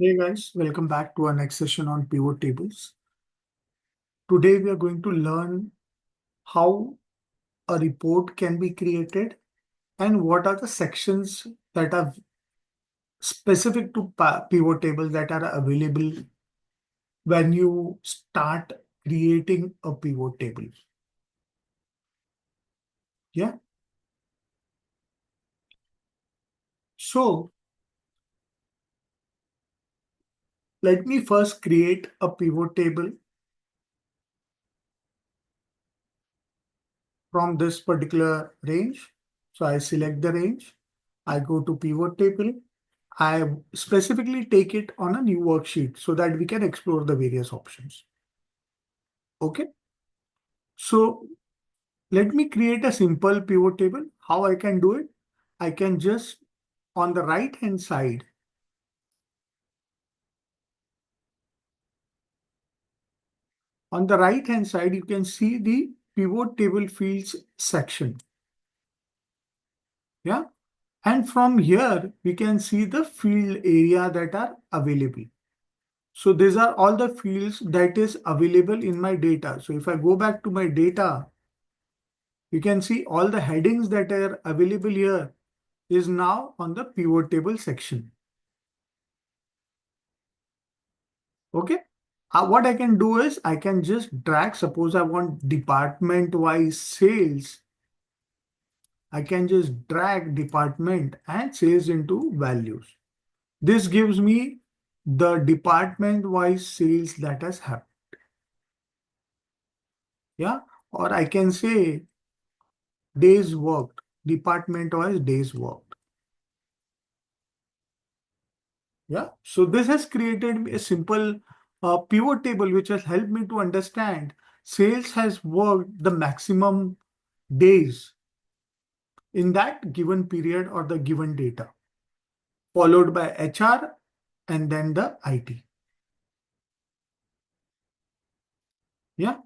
Hey guys, welcome back to our next session on pivot tables. Today we are going to learn how a report can be created and what are the sections that are specific to pivot tables that are available when you start creating a pivot table. Yeah. So let me first create a pivot table from this particular range. So I select the range. I go to pivot table. I specifically take it on a new worksheet so that we can explore the various options. Okay. So let me create a simple pivot table. How I can do it? I can just on the right hand side, you can see the pivot table fields section. Yeah. And from here, we can see the field area that are available. So these are all the fields that is available in my data. So if I go back to my data, you can see all the headings that are available here is now on the pivot table section. Okay. What I can do is I can just drag, suppose I want department wise sales. I can just drag department and sales into values. This gives me the department wise sales that has happened. Yeah. Or I can say days worked, department wise days worked. Yeah. So this has created a simple pivot table which has helped me to understand sales has worked the maximum days in that given period or the given data, followed by HR and then the IT. Yeah.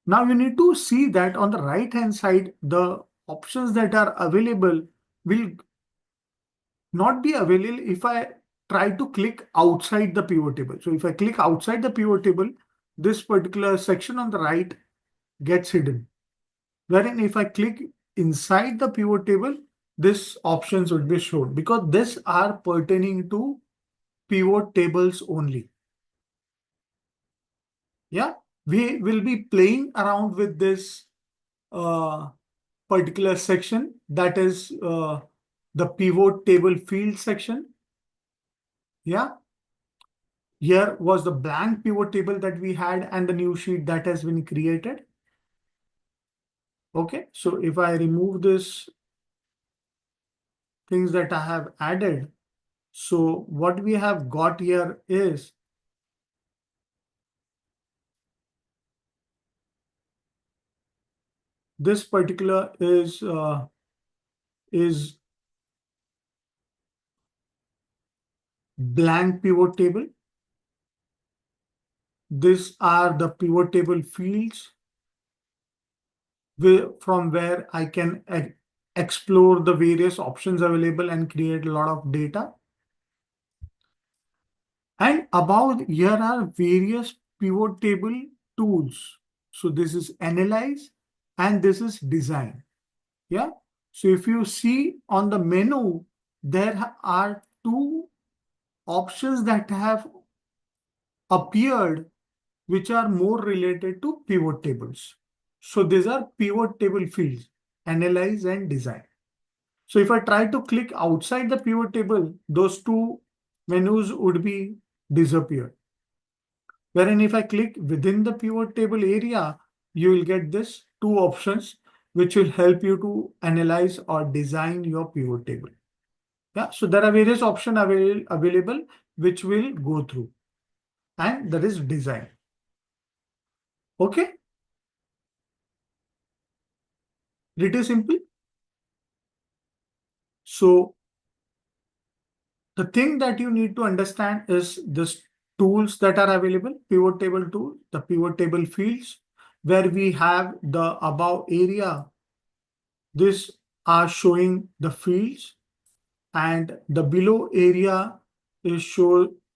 Now you need to see that on the right hand side, the options that are available will not be available if I try to click outside the pivot table. So if I click outside the pivot table, this particular section on the right gets hidden. Wherein if I click inside the pivot table, this options would be shown because these are pertaining to pivot tables only. Yeah, we will be playing around with this uh, particular section that is the pivot table field section. Yeah. Here was the blank pivot table that we had and the new sheet that has been created. Okay, so if I remove this things that I have added, so what we have got here is this particular is blank pivot table. These are the pivot table fields from where I can explore the various options available and create a lot of data. And above here are various pivot table tools. So this is analyze and this is design. Yeah. So if you see on the menu, there are two options that have appeared which are more related to pivot tables. So these are pivot table fields, analyze and design. So if I try to click outside the pivot table, those two menus would be disappeared. Wherein if I click within the pivot table area, you will get this two options which will help you to analyze or design your pivot table. Yeah, so there are various options available which will go through, and that is design. Okay, pretty simple. So the thing that you need to understand is this tools that are available, pivot table tool, the pivot table fields, where we have the above area. This are showing the fields and the below area is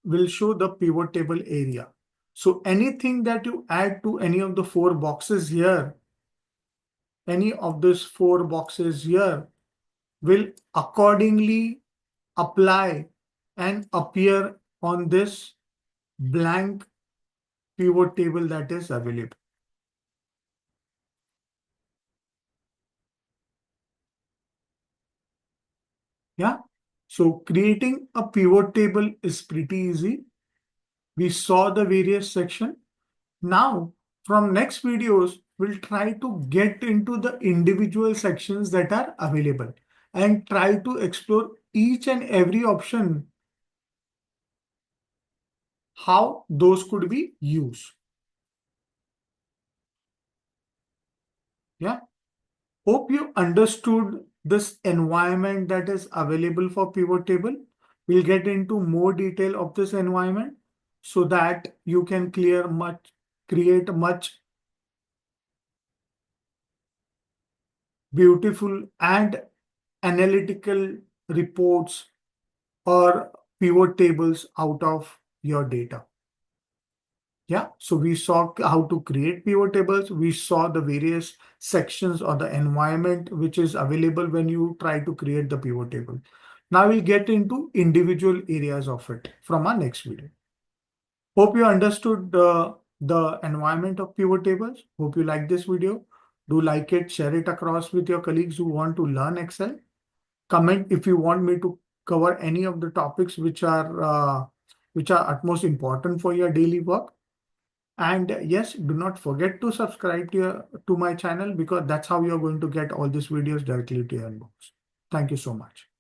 will show the pivot table area. So anything that you add to any of the four boxes here, any of these four boxes here will accordingly apply and appear on this blank pivot table that is available. Yeah. So creating a pivot table is pretty easy. We saw the various section. Now, from next videos, we'll try to get into the individual sections that are available and try to explore each and every option, how those could be used. Yeah. Hope you understood this environment that is available for pivot table. We'll get into more detail of this environment so that you can create much beautiful and analytical reports or pivot tables out of your data. Yeah, so we saw how to create pivot tables. We saw the various sections or the environment which is available when you try to create the pivot table. Now we'll get into individual areas of it from our next video. Hope you understood the environment of pivot tables. Hope you like this video. Do like it, share it across with your colleagues who want to learn Excel. Comment if you want me to cover any of the topics which are utmost important for your daily work. And yes, do not forget to subscribe to my channel because that's how you're going to get all these videos directly to your inbox. Thank you so much.